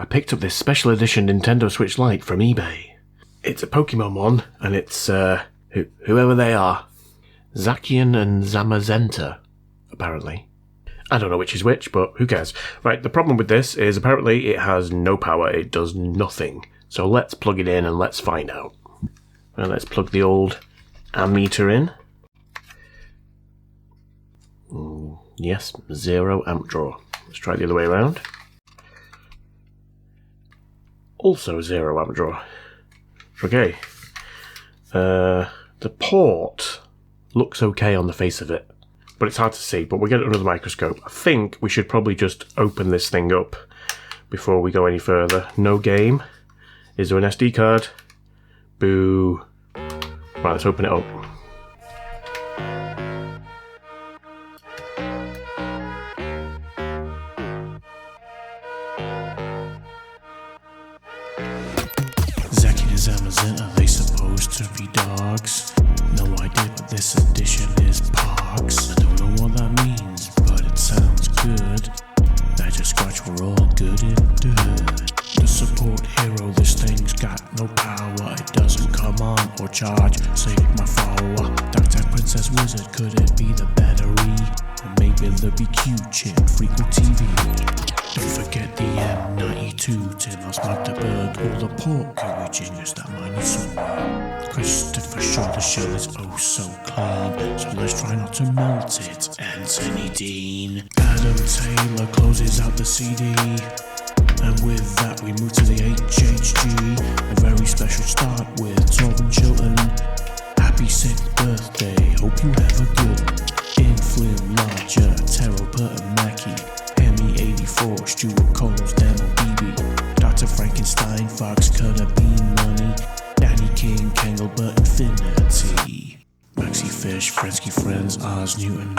I picked up this special edition Nintendo Switch Lite from eBay. It's a Pokemon one, and it's, whoever they are. Zacian and Zamazenta, apparently. I don't know which is which, but who cares. Right, the problem with this is apparently it has no power, it does nothing. So let's plug it in and let's find out. Well, let's plug the old ammeter in. Yes, 0 amp draw. Let's try the other way around. Also 0 amp draw. Okay. The port looks okay on the face of it, but it's hard to see, but we'll get it under the microscope. I think we should probably just open this thing up before we go any further. No game. Is there an SD card? Boo. Right, let's open it up. Zacian and Zamazenta, they supposed to be dogs. No idea, but this edition is Parks. I don't know what that means, but it sounds good. Badger Scratch, we're all good in dirt. The support hero, this thing's got no power. It doesn't come on or charge, save my follower. Dark Tide Princess Wizard, could it be the battery? Or maybe the BQ chip, Freako TV. Don't forget the M92, Tin or Smarterberg, all the port carriages that might need somewhere. Christopher Shaw, the shell is oh so clean, so let's try not to melt it. Anthony Dean. Adam Taylor closes out the CD, and with that we move to the HHG. A very special start with Torben Chilton. Happy 6th birthday, hope you have a good. Inflim Larger, Terrell Burton Mackey. 84, Stuart Coles, Demo BB, Dr. Frankenstein, Fox Cutter, Bean Money, Danny King, Kengelbert, Infinity, Maxi Fish, Frensky Friends, Oz Newton,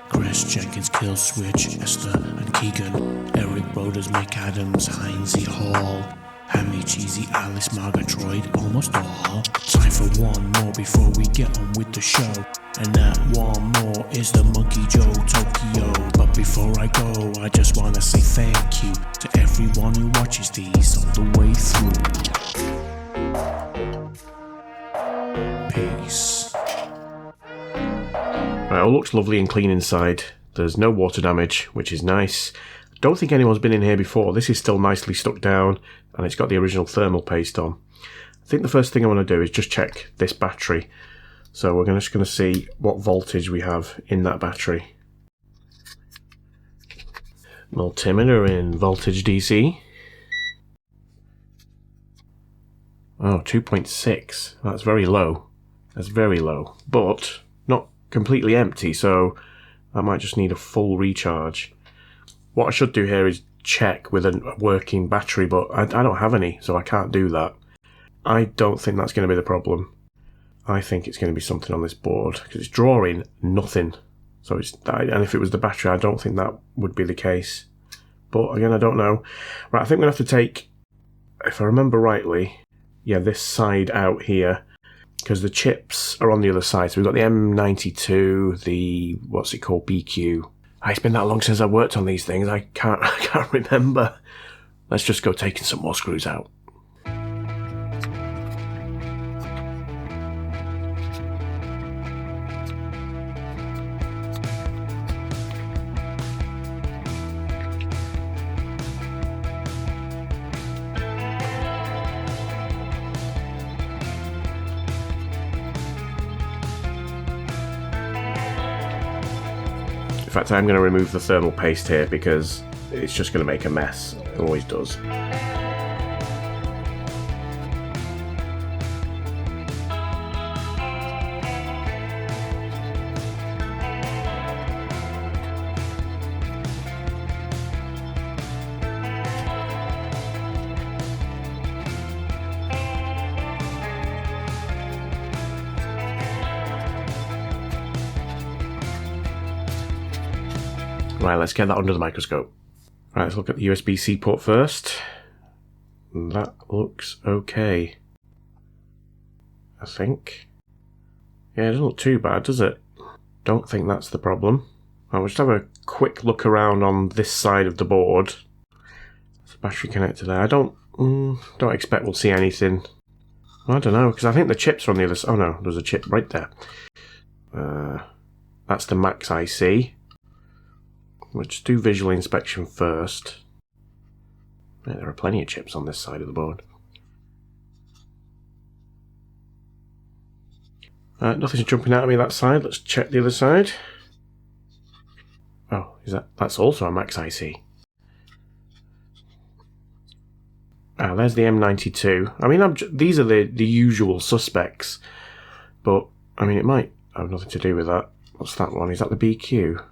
Chris Jenkins, Kill Switch, Esther and Keegan, Eric Broders, Mick Adams, Heinzie Hall, Hammy, Cheesy, Alice, Margatroyd, almost all. Time for one more before we get on with the show. And that one more is the Monkey Joe Tokyo. But before I go, I just wanna say thank you to everyone who watches these all the way through. Peace. Right, it all looks lovely and clean inside. There's no water damage, which is nice. Don't think anyone's been in here before. This is still nicely stuck down, and it's got the original thermal paste on. I think the first thing I want to do is just check this battery. So we're just going to see what voltage we have in that battery. Multimeter in voltage DC. Oh, 2.6. That's very low. That's very low. But not completely empty, so I might just need a full recharge. What I should do here is check with a working battery, but I don't have any, so I can't do that. I don't think that's going to be the problem. I think it's going to be something on this board, because it's drawing nothing. So and if it was the battery, I don't think that would be the case. But again, I don't know. Right, I think we're going to have to take, if I remember rightly, yeah, this side out here, because the chips are on the other side. So we've got the M92, the, what's it called, BQ. It's been that long since I've worked on these things, I can't remember. Let's just go taking some more screws out. In fact, I'm going to remove the thermal paste here because it's just going to make a mess. It always does. Right, let's get that under the microscope. Right, let's look at the USB-C port first. That looks okay, I think. Yeah, it doesn't look too bad, does it? Don't think that's the problem. I'll just have a quick look around on this side of the board. Battery connector there. I don't expect we'll see anything. I don't know, because I think the chips are on the other side. Oh no, there's a chip right there. That's the max IC. Let's do visual inspection first. Yeah, there are plenty of chips on this side of the board. Nothing's jumping out at me that side. Let's check the other side. Oh, that's also a max IC. There's the M92. I mean, these are the usual suspects, but I mean, it might have nothing to do with that. What's that one? Is that the BQ?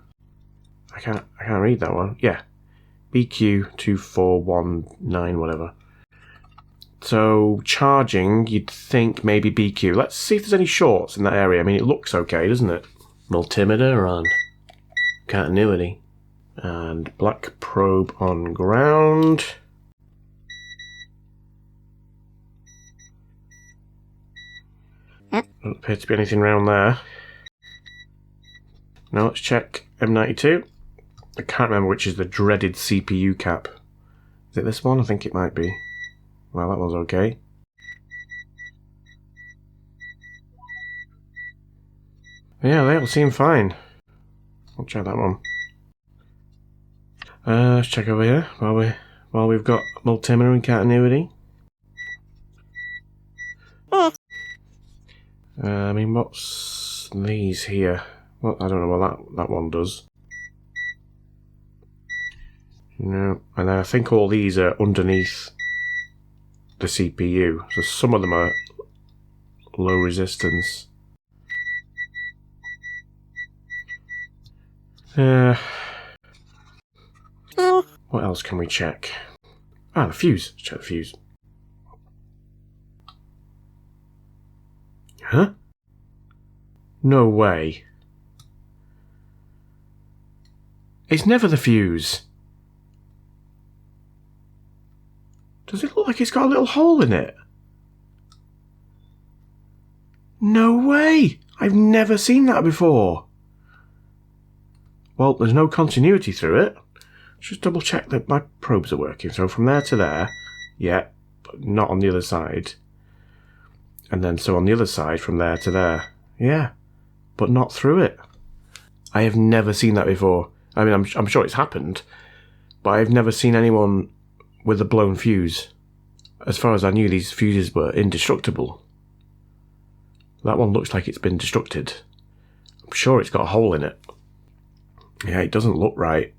I can't read that one. Yeah, BQ 2419 whatever. So charging, you'd think maybe BQ. Let's see if there's any shorts in that area. I mean, it looks okay, doesn't it? Multimeter on continuity and black probe on ground. Doesn't appear to be anything around there. Now let's check M92. I can't remember which is the dreaded CPU cap. Is it this one? I think it might be. Well, that one's okay. Yeah, they all seem fine. I'll check that one. Let's check over here while we've got multimeter and continuity. I mean, what's these here? Well, I don't know what that one does. No, and I think all these are underneath the CPU, so some of them are low resistance. What else can we check? The fuse. Let's check the fuse. Huh? No way. It's never the fuse. Does it look like it's got a little hole in it? No way! I've never seen that before. Well, there's no continuity through it. Let's just double check that my probes are working. So from there to there, yeah, but not on the other side. And then so on the other side from there to there, yeah, but not through it. I have never seen that before. I mean, I'm sure it's happened, but I've never seen anyone with a blown fuse. As far as I knew, these fuses were indestructible. That one looks like it's been destructed. I'm sure it's got a hole in it. Yeah, it doesn't look right.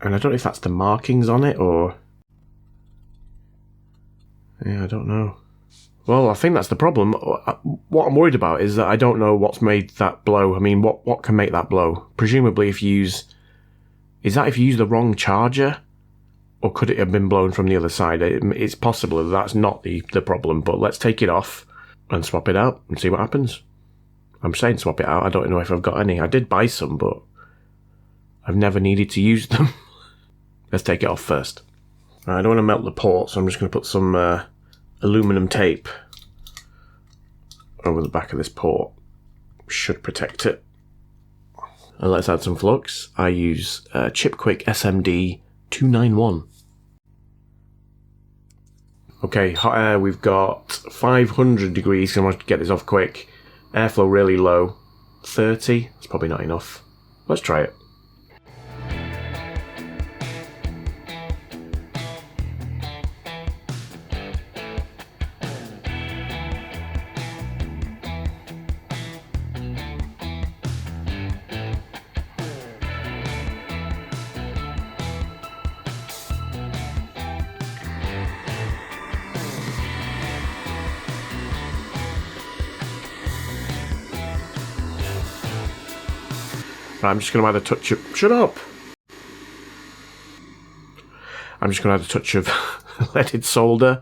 And I don't know if that's the markings on it or... Yeah, I don't know. Well, I think that's the problem. What I'm worried about is that I don't know what's made that blow. I mean, what can make that blow? Presumably if you use... Is that if you use the wrong charger? Or could it have been blown from the other side? It's possible that that's not the problem, but let's take it off and swap it out and see what happens. I'm saying swap it out. I don't know if I've got any. I did buy some, but I've never needed to use them. Let's take it off first. I don't want to melt the port, so I'm just going to put some aluminum tape over the back of this port. Should protect it. And let's add some flux. I use Chipquick SMD 291. Okay, hot air, we've got 500 degrees, so I want to get this off quick. Airflow really low. 30, that's probably not enough. Let's try it. I'm just going to add a touch of... Shut up! I'm just going to add a touch of leaded solder.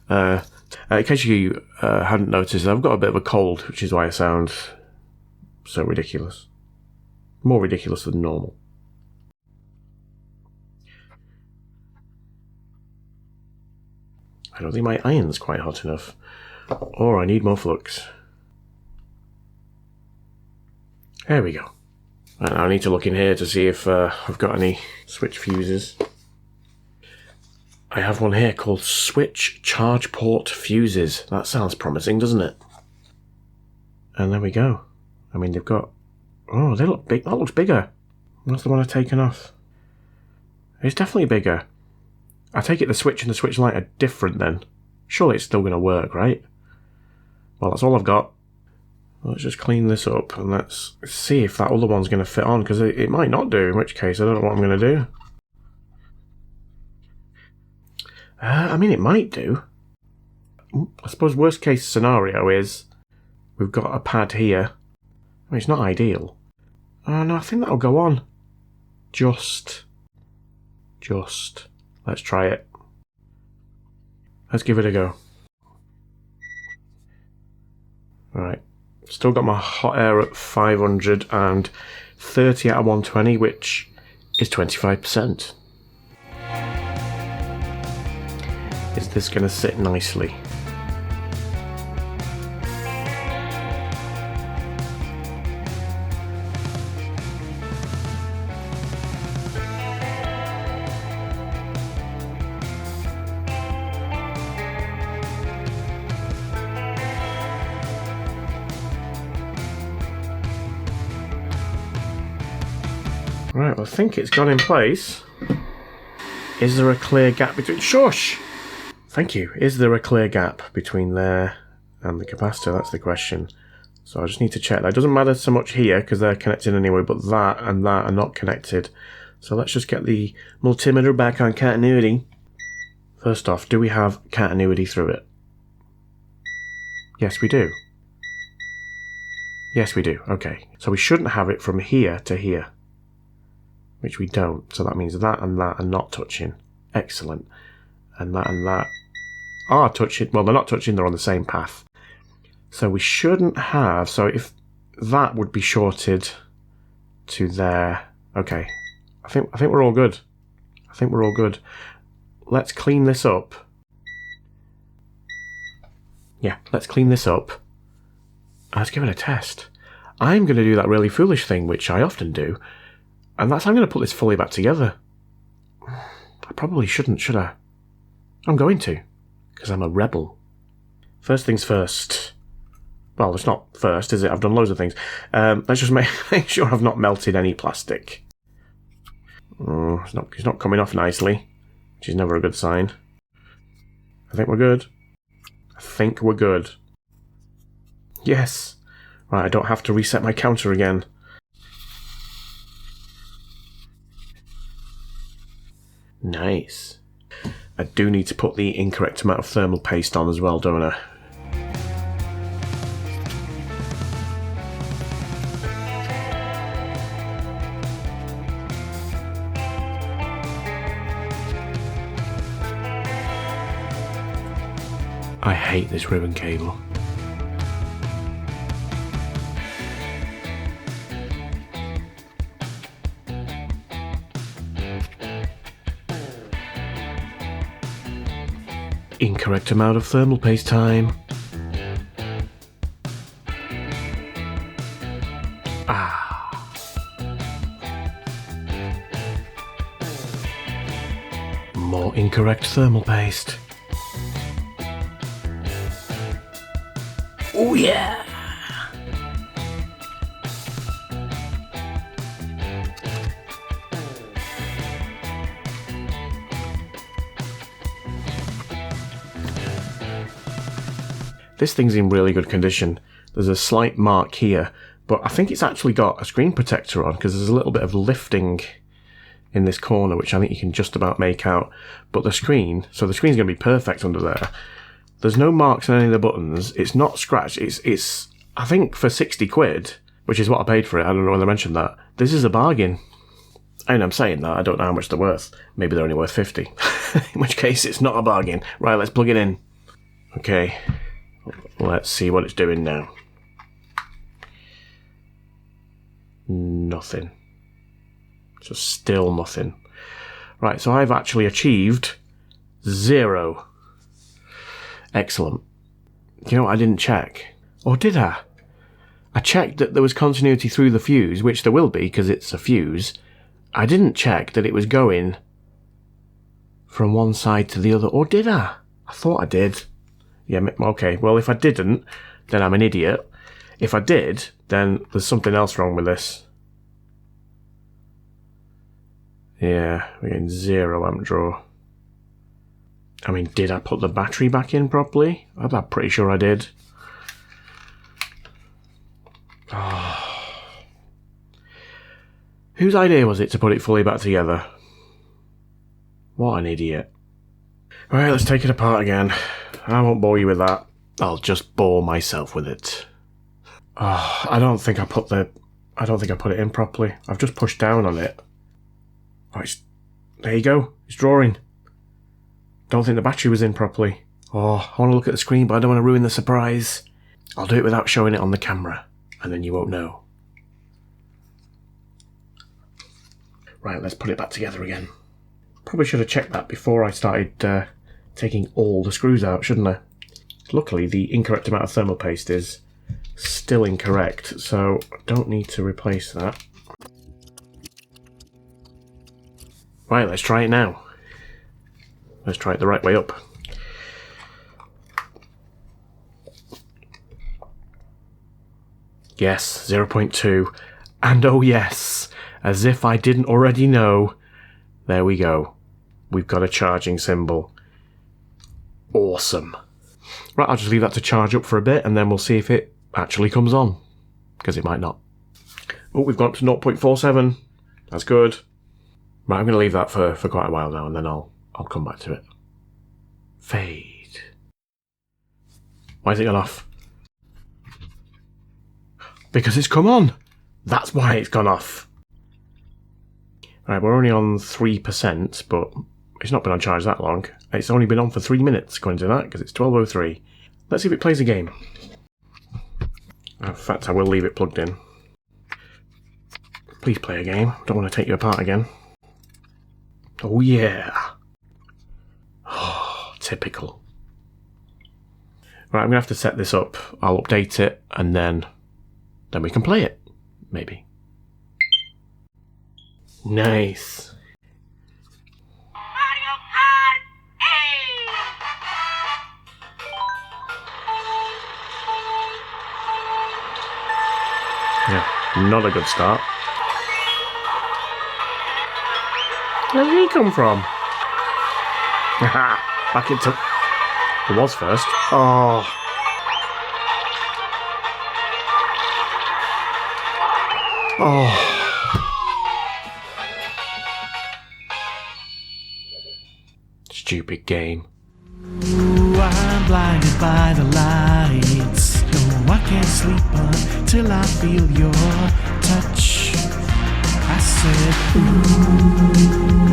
In case you hadn't noticed, I've got a bit of a cold, which is why I sound so ridiculous. More ridiculous than normal. I don't think my iron's quite hot enough. Or I need more flux. There we go. And I need to look in here to see if I've got any switch fuses. I have one here called Switch Charge Port Fuses. That sounds promising, doesn't it? And there we go. I mean, they've got... Oh, they look big. That looks bigger. That's the one I've taken off. It's definitely bigger. I take it the Switch and the Switch Lite are different then. Surely it's still going to work, right? Well, that's all I've got. Let's just clean this up and let's see if that other one's going to fit on, because it might not do, in which case I don't know what I'm going to do. I mean, it might do. I suppose worst case scenario is we've got a pad here. I mean, it's not ideal. No, I think that'll go on. Just. Let's try it. Let's give it a go. Right. Still got my hot air at 500 and 30 out of 120, which is 25%. Is this going to sit nicely? Right, well, I think it's gone in place. Is there a clear gap between... Shush! Thank you. Is there a clear gap between there and the capacitor? That's the question. So I just need to check that. It doesn't matter so much here because they're connected anyway, but that and that are not connected. So let's just get the multimeter back on continuity. First off, do we have continuity through it? Yes, we do. Yes, we do. Okay. So we shouldn't have it from here to here, which we don't. So that means that and that are not touching. Excellent. And that are touching. Well, they're not touching, they're on the same path. So we shouldn't have... So if that would be shorted to there... Okay. I think we're all good. I think we're all good. Let's clean this up. Yeah, let's clean this up. Let's give it a test. I'm going to do that really foolish thing, which I often do. And that's I'm going to put this fully back together. I probably shouldn't, should I? I'm going to, because I'm a rebel. First things first. Well, it's not first, is it? I've done loads of things. Let's just make sure I've not melted any plastic. It's not coming off nicely, which is never a good sign. I think we're good. I think we're good. Yes. Right, I don't have to reset my counter again. Nice. I do need to put the incorrect amount of thermal paste on as well, don't I? I hate this ribbon cable. Incorrect amount of thermal paste time. More incorrect thermal paste. Oh yeah! This thing's in really good condition. There's a slight mark here, but I think it's actually got a screen protector on because there's a little bit of lifting in this corner, which I think you can just about make out. But the screen, so the screen's going to be perfect under there. There's no marks on any of the buttons. It's not scratched. It's I think for 60 quid, which is what I paid for it. I don't know whether I mentioned that. This is a bargain. And I'm saying that, I don't know how much they're worth. Maybe they're only worth 50. In which case, it's not a bargain. Right, let's plug it in. Okay. Let's see what it's doing now. Nothing. Just still nothing. Right, so I've actually achieved 0. Excellent. You know what I didn't check? Or did I? I checked that there was continuity through the fuse, which there will be because it's a fuse. I didn't check that it was going from one side to the other. Or did I? I thought I did. Yeah, okay. Well, if I didn't, then I'm an idiot. If I did, then there's something else wrong with this. Yeah, we're getting 0 amp draw. I mean, did I put the battery back in properly? I'm pretty sure I did. Oh. Whose idea was it to put it fully back together? What an idiot. Right, let's take it apart again. I won't bore you with that. I'll just bore myself with it. Oh, I don't think I put it in properly. I've just pushed down on it. Oh, there you go. It's drawing. Don't think the battery was in properly. Oh, I want to look at the screen, but I don't want to ruin the surprise. I'll do it without showing it on the camera, and then you won't know. Right, let's put it back together again. Probably should have checked that before I started taking all the screws out, shouldn't I? Luckily, the incorrect amount of thermal paste is still incorrect, so I don't need to replace that. Right, let's try it now. Let's try it the right way up. Yes, 0.2. And oh yes, as if I didn't already know, there we go. We've got a charging symbol. Awesome. Right, I'll just leave that to charge up for a bit and then we'll see if it actually comes on. Because it might not. Oh, we've gone up to 0.47. That's good. Right, I'm going to leave that for quite a while now and then I'll come back to it. Fade. Why is it gone off? Because it's come on! That's why it's gone off. Right, we're only on 3%, but it's not been on charge that long. It's only been on for 3 minutes, according to that, because it's 12:03. Let's see if it plays a game. In fact, I will leave it plugged in. Please play a game. Don't want to take you apart again. Oh yeah. Oh, typical. Right, I'm going to have to set this up. I'll update it, and then we can play it. Maybe. Nice. Mario Kart 8! Yeah, not a good start. Where did he come from? Haha, back into... It was first. Oh. Oh. Stupid game. Ooh, I'm blinded by the lights. No, I can't sleep until I feel your touch. I said, ooh.